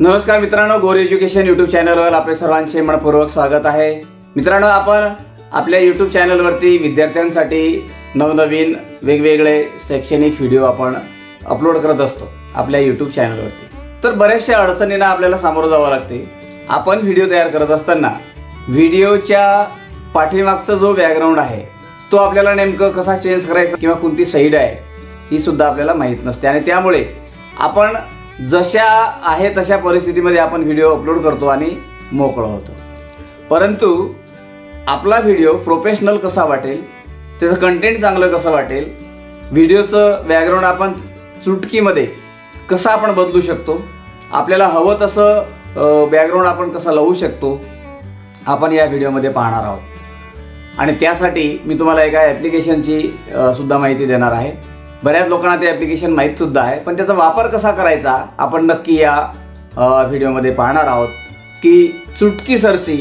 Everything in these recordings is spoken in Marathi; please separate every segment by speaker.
Speaker 1: नमस्कार मित्रांनो, गोरी एज्युकेशन यूट्यूब चॅनलवर आपले सर्वांचे मनपूर्वक स्वागत आहे। मित्रांनो, आपण आपल्या यूट्यूब चॅनलवरती विद्यार्थ्यांसाठी नवनवीन वेगवेगळे शैक्षणिक व्हिडिओ आपण अपलोड करत असतो आपल्या यूट्यूब चॅनलवरती। तर बऱ्याचशा अडचणींना आपल्याला सामोरं जावं लागते। आपण व्हिडिओ तयार करत असताना व्हिडिओच्या पाठीमागचा जो बॅकग्राऊंड आहे तो आपल्याला नेमकं कसा चेंज करायचा किंवा कोणती साइड आहे ही सुद्धा आपल्याला माहित नसते आणि त्यामुळे आपण जशा आहे तशा परिस्थितीमध्ये आपण व्हिडिओ अपलोड करतो आणि मोकळं होतो। परंतु आपला व्हिडिओ प्रोफेशनल कसा वाटेल, त्याचं कंटेंट चांगलं कसं वाटेल, व्हिडिओचं बॅकग्राऊंड आपण चुटकीमध्ये कसं आपण बदलू शकतो, आपल्याला हवं तसं बॅकग्राऊंड आपण कसं लावू शकतो, आपण या व्हिडिओमध्ये पाहणार आहोत। आणि त्यासाठी मी तुम्हाला एका ॲप्लिकेशनची सुद्धा माहिती देणार आहे। बऱ्याच लोकांना ते ॲप्लिकेशन माहीत सुद्धा आहे, पण त्याचा वापर कसा करायचा आपण नक्की या व्हिडिओमध्ये पाहणार आहोत की चुटकीसरशी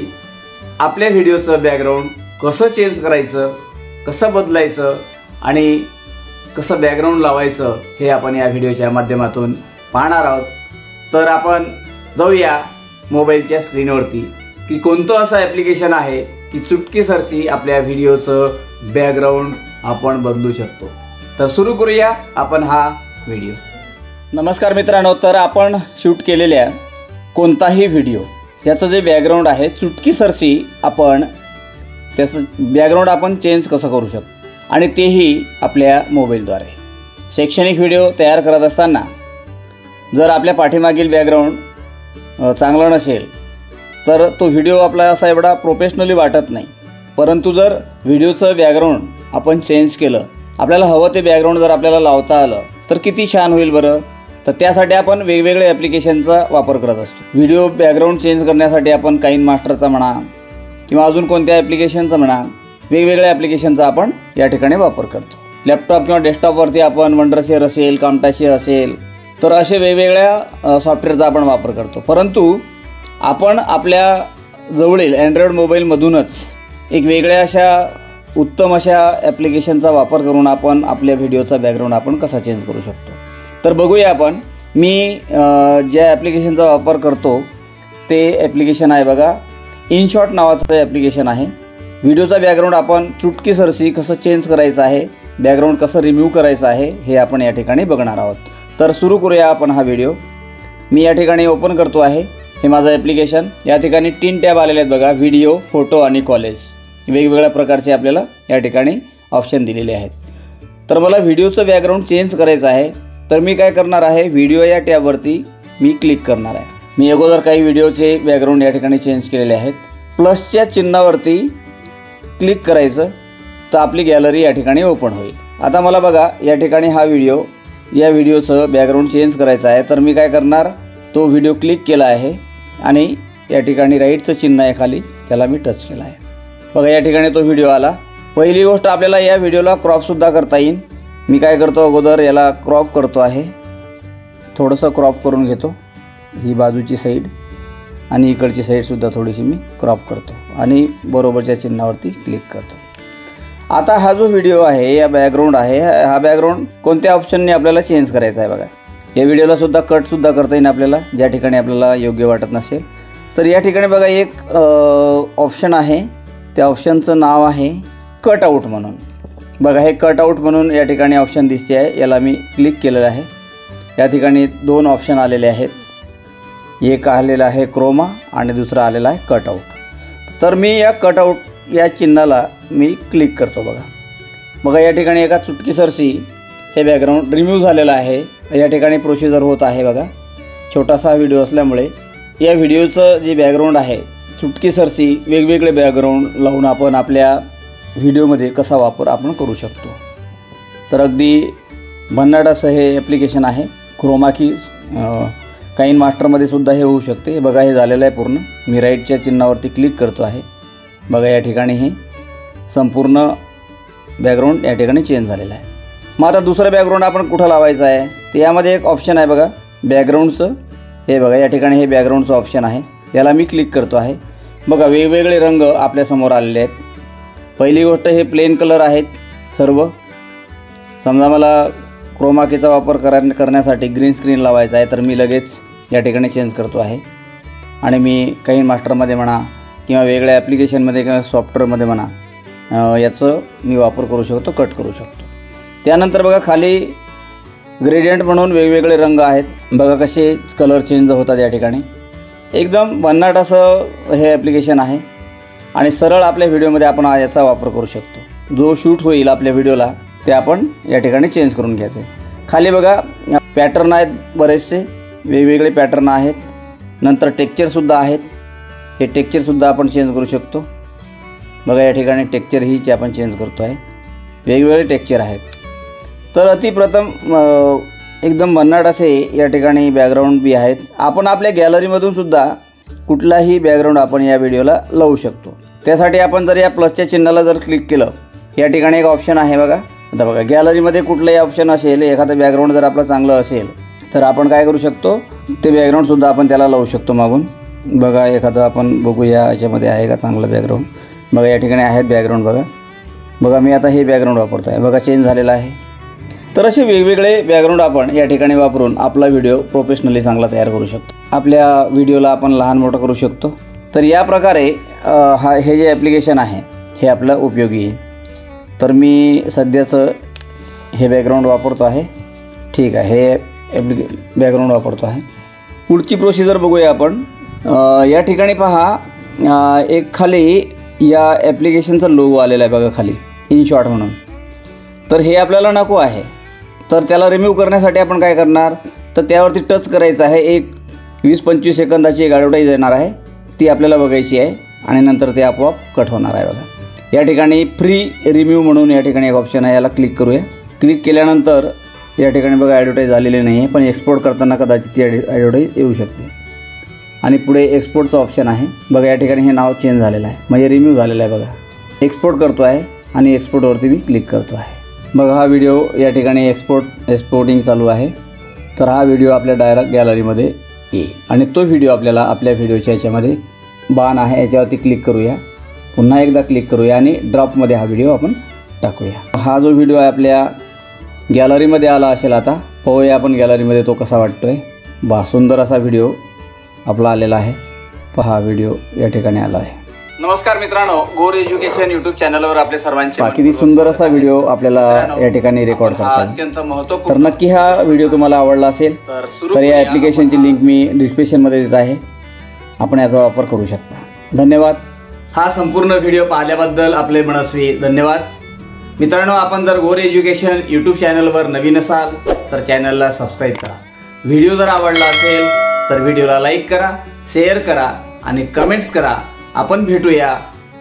Speaker 1: आपल्या व्हिडिओचं बॅकग्राऊंड कसं चेंज करायचं, कसं बदलायचं आणि कसं बॅकग्राऊंड लावायचं हे आपण या व्हिडिओच्या माध्यमातून पाहणार आहोत। तर आपण जाऊया मोबाईलच्या स्क्रीनवरती की कोणतं असं ॲप्लिकेशन आहे की चुटकीसरशी आपल्या व्हिडिओचं बॅकग्राऊंड आपण बदलू शकतो। तर सुरू करूया आपण हा व्हिडिओ। नमस्कार मित्रांनो, तर आपण शूट केलेल्या कोणताही व्हिडिओ याचं जे बॅकग्राऊंड आहे चुटकीसरशी आपण त्याचं बॅकग्राऊंड आपण चेंज कसं करू शकतो आणि तेही आपल्या मोबाईलद्वारे। शैक्षणिक व्हिडिओ तयार करत असताना जर आपल्या पाठीमागील बॅकग्राऊंड चांगलं नसेल तर तो व्हिडिओ आपला असा एवढा प्रोफेशनली वाटत नाही। परंतु जर व्हिडिओचं बॅकग्राऊंड आपण चेंज केलं, आपल्याला हवं ते बॅकग्राऊंड जर आपल्याला लावता आलं तर किती छान होईल बरं। तर त्यासाठी आपण वेगवेगळे ॲप्लिकेशनचा वापर करत असतो। व्हिडिओ बॅकग्राऊंड चेंज करण्यासाठी आपण काइन मास्टरचा म्हणा किंवा अजून कोणत्या ॲप्लिकेशनचा म्हणा, वेगवेगळ्या ॲप्लिकेशनचा आपण या ठिकाणी वापर करतो। लॅपटॉप किंवा डेस्कटॉपवरती आपण वंडरशेअर असेल, कामटाशेअर असेल, तर असे वेगवेगळ्या सॉफ्टवेअरचा आपण वापर करतो। परंतु आपण आपल्या जवळील अँड्रॉइड मोबाईलमधूनच एक वेगळ्या अशा उत्तम अशा ॲप्लिकेशनचा वापर करून आपण आपल्या व्हिडिओचा बॅकग्राऊंड आपण कसा चेंज करू शकतो। तर बघूया आपण। मी ज्या ॲप्लिकेशनचा वापर करतो ते ॲप्लिकेशन आहे बघा, इनशॉट नावाचं ॲप्लिकेशन आहे। व्हिडिओचा बॅकग्राऊंड आपण चुटकीसरशी कसं चेंज करायचं आहे, बॅकग्राऊंड कसं रिमूव्ह करायचं आहे हे आपण या ठिकाणी बघणार आहोत। तर सुरू करूया आपण हा व्हिडिओ। मी या ठिकाणी ओपन करतो आहे हे माझं ॲप्लिकेशन। या ठिकाणी 3 टॅब आलेले आहेत बघा, व्हिडिओ, फोटो आणि कॉलेज। वेगवेगळ्या प्रकारचे आपल्याला या ठिकाणी ऑप्शन दिलेले आहेत। तर मला व्हिडिओचं बॅकग्राऊंड चेंज करायचं आहे, तर मी काय करणार आहे, व्हिडिओ या टॅबवरती मी क्लिक करणार आहे। मी अगोदर काही व्हिडिओचे बॅकग्राऊंड या ठिकाणी चेंज केलेले आहेत। प्लसच्या चिन्हावरती क्लिक करायचं तर आपली गॅलरी या ठिकाणी ओपन होईल। आता मला बघा या ठिकाणी हा व्हिडिओ, या व्हिडिओचं बॅकग्राऊंड चेंज करायचं आहे। तर मी काय करणार, तो व्हिडिओ क्लिक केला आहे आणि या ठिकाणी राईटचं चिन्ह आहे खाली, त्याला मी टच केलं आहे। बघा या ठिकाणी तो व्हिडिओ आला। पहिली गोष्ट आपल्याला या व्हिडिओला क्रॉपसुद्धा करता येईल। मी काय करतो, अगोदर याला क्रॉप करतो आहे, थोडंसं क्रॉप करून घेतो, ही बाजूची साईड आणि इकडची साईडसुद्धा थोडीशी मी क्रॉप करतो आणि बरोबरच्या चिन्हावरती क्लिक करतो। आता हा जो व्हिडिओ आहे, या बॅकग्राऊंड आहे, हा बॅकग्राऊंड कोणत्या ऑप्शनने आपल्याला चेंज करायचा आहे बघा। या व्हिडिओलासुद्धा कटसुद्धा करता येईल आपल्याला, ज्या ठिकाणी आपल्याला योग्य वाटत नसेल। तर या ठिकाणी बघा एक ऑप्शन आहे, त्या ऑप्शनचं नाव आहे कटआउट म्हणून। बघा हे कटआउट म्हणून या ठिकाणी ऑप्शन दिसते आहे, याला मी क्लिक केलेलं आहे। या ठिकाणी 2 ऑप्शन आलेले आहेत, एक आलेला आहे क्रोमा आणि दुसरा आलेला आहे कटआउट। तर मी या कटआउट या चिन्हाला मी क्लिक करतो बघा। बघा या ठिकाणी एका चुटकीसरशी हे बॅकग्राऊंड रिमूव्ह झालेलं आहे। या ठिकाणी प्रोसिजर होत आहे बघा। छोटासा व्हिडिओ असल्यामुळे या व्हिडिओचं जे बॅकग्राऊंड आहे चुटकीसरशी वेगवेगळे बॅकग्राऊंड लावून आपण आपल्या व्हिडिओमध्ये कसा वापर आपण करू शकतो। तर अगदी भन्नाट असं हे ॲप्लिकेशन आहे। क्रोमा की काइन मास्टरमध्ये सुद्धा हे होऊ शकते। बघा हे झालेलं आहे पूर्ण। मी राईटच्या चिन्हावरती क्लिक करतो आहे। बघा या ठिकाणी हे संपूर्ण बॅकग्राऊंड या ठिकाणी चेंज झालेलं आहे। मग आता दुसरं बॅकग्राऊंड आपण कुठं लावायचं आहे, तर यामध्ये एक ऑप्शन आहे बघा बॅकग्राऊंडचं। हे बघा या ठिकाणी हे बॅकग्राऊंडचं ऑप्शन आहे, याला मी क्लिक करतो आहे। बघा वेगवेगळे रंग आपल्यासमोर आलेले आहेत। पहिली गोष्ट हे प्लेन कलर आहेत सर्व। समजा मला क्रोमा कीचा वापर करण्यासाठी ग्रीन स्क्रीन लावायचा आहे, तर मी लगेच या ठिकाणी चेंज करतो आहे आणि मी काही मास्टरमध्ये म्हणा किंवा वेगळ्या ॲप्लिकेशनमध्ये किंवा सॉफ्टवेअरमध्ये म्हणा याचं मी वापर करू शकतो, कट करू शकतो। त्यानंतर बघा खाली ग्रेडियंट म्हणून वेगवेगळे रंग आहेत, बघा कसे कलर चेंज होतात या ठिकाणी। एकदम भन्नाट असं हे ॲप्लिकेशन आहे आणि सरळ आपल्या व्हिडिओमध्ये आपण याचा वापर करू शकतो। जो शूट होईल आपल्या व्हिडिओला ते आपण या ठिकाणी चेंज करून घ्यायचे। खाली बघा पॅटर्न आहेत, बरेचसे वेगवेगळे पॅटर्न आहेत, नंतर टेक्स्चरसुद्धा आहेत। हे टेक्स्चरसुद्धा आपण चेंज करू शकतो। बघा या ठिकाणी टेक्स्चर हीचे आपण चेंज करतो आहे, वेगवेगळे टेक्स्चर आहेत। तर अतिप्रथम एकदम भन्नाट असे या ठिकाणी बॅकग्राऊंड बी आहेत। आपण आपल्या गॅलरीमधून सुद्धा कुठलाही बॅकग्राऊंड आपण या व्हिडिओला लावू शकतो। त्यासाठी आपण जर या प्लसच्या चिन्हाला जर क्लिक केलं, या ठिकाणी एक ऑप्शन आहे बघा। आता बघा गॅलरीमध्ये कुठलंही ऑप्शन असेल, एखादं बॅकग्राऊंड जर आपलं चांगलं असेल तर आपण काय करू शकतो, ते बॅकग्राऊंडसुद्धा आपण त्याला लावू शकतो मागून। बघा एखादं आपण बघूया याच्यामध्ये आहे का चांगलं बॅकग्राऊंड। बघा या ठिकाणी आहेत बॅकग्राऊंड, बघा मी आता हे बॅकग्राऊंड वापरतो आहे, बघा चेंज झालेलं आहे। तर असे वेगवेगळे बॅकग्राऊंड आपण या ठिकाणी वापरून आपला व्हिडिओ प्रोफेशनली चांगला तयार करू शकतो, आपल्या व्हिडिओला आपण लहान मोठं करू शकतो। तर या प्रकारे हे जे ॲप्लिकेशन आहे हे आपलं उपयोगी येईल। तर मी सध्याचं हे बॅकग्राऊंड वापरतो आहे, ठीक आहे, हे बॅकग्राऊंड वापरतो आहे। पुढची प्रोसिजर बघूया आपण। या ठिकाणी पहा एक खाली या ॲप्लिकेशनचा लोगो आलेला आहे बघा खाली, इन शॉर्ट म्हणून। तर हे आपल्याला नको आहे, तर त्याला रिमूव्ह करण्यासाठी आपण काय करणार, तर त्यावरती टच करायचं आहे। एक 20-25 सेकंदाची एक ॲडव्हर्टाईज येणार आहे, ती आपल्याला बघायची आहे आणि नंतर ते आपोआप कट होणार आहे बघा। या ठिकाणी फ्री रिमूव्ह म्हणून या ठिकाणी एक ऑप्शन आहे, याला क्लिक करूया। क्लिक केल्यानंतर या ठिकाणी बघा ॲडव्हर्टाईज आलेली नाही आहे, पण एक्सपोर्ट करताना कदाचित ती ॲडव्हर्टाईज येऊ शकते। आणि पुढे एक्सपोर्टचं ऑप्शन आहे बघा, या ठिकाणी हे नाव चेंज झालेलं आहे, म्हणजे रिमूव्ह झालेलं आहे बघा। एक्सपोर्ट करतो आहे आणि एक्सपोर्टवरती मी क्लिक करतो आहे। बघा हा व्हिडिओ या ठिकाणी एक्सपोर्टिंग चालू आहे। तर हा व्हिडिओ आपल्या डायरेक्ट गॅलरीमध्ये येईल आणि तो व्हिडिओ आपल्याला आपल्या व्हिडिओच्या याच्यामध्ये बाण आहे याच्यावरती क्लिक करूया, पुन्हा एकदा क्लिक करूया आणि ड्रॉपमध्ये हा व्हिडिओ आपण टाकूया। हा जो व्हिडिओ आहे आपल्या गॅलरीमध्ये आला असेल, आता पाहूया आपण गॅलरीमध्ये तो कसा वाटतोय। सुंदर असा व्हिडिओ आपला आलेला आहे, पहा व्हिडिओ या ठिकाणी आला आहे। नमस्कार मित्रांनो, गोर एज्युकेशन यूट्यूब चॅनलवर आपले सर्वांचे किती सुंदर असा व्हिडिओ आपल्याला या ठिकाणी रेकॉर्ड करता येईल। अत्यंत महत्त्वपूर्ण, तर नक्की हा व्हिडिओ तुम्हाला आवडला असेल तर या ॲप्लिकेशनची लिंक मी डिस्क्रिप्शनमध्ये देत आहे, आपण याचा वापर करू शकता। धन्यवाद। हा संपूर्ण व्हिडिओ पाहिल्याबद्दल आपले मनस्वी धन्यवाद। मित्रांनो, आपण जर गोर एज्युकेशन यूट्यूब चॅनलवर नवीन असाल तर चॅनलला सबस्क्राईब करा। व्हिडिओ जर आवडला असेल तर व्हिडिओला लाईक करा, शेअर करा आणि कमेंट्स करा। आपण भेटूया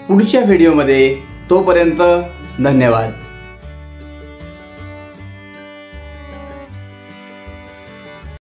Speaker 1: पुढच्या व्हिडिओमध्ये, तोपर्यंत धन्यवाद।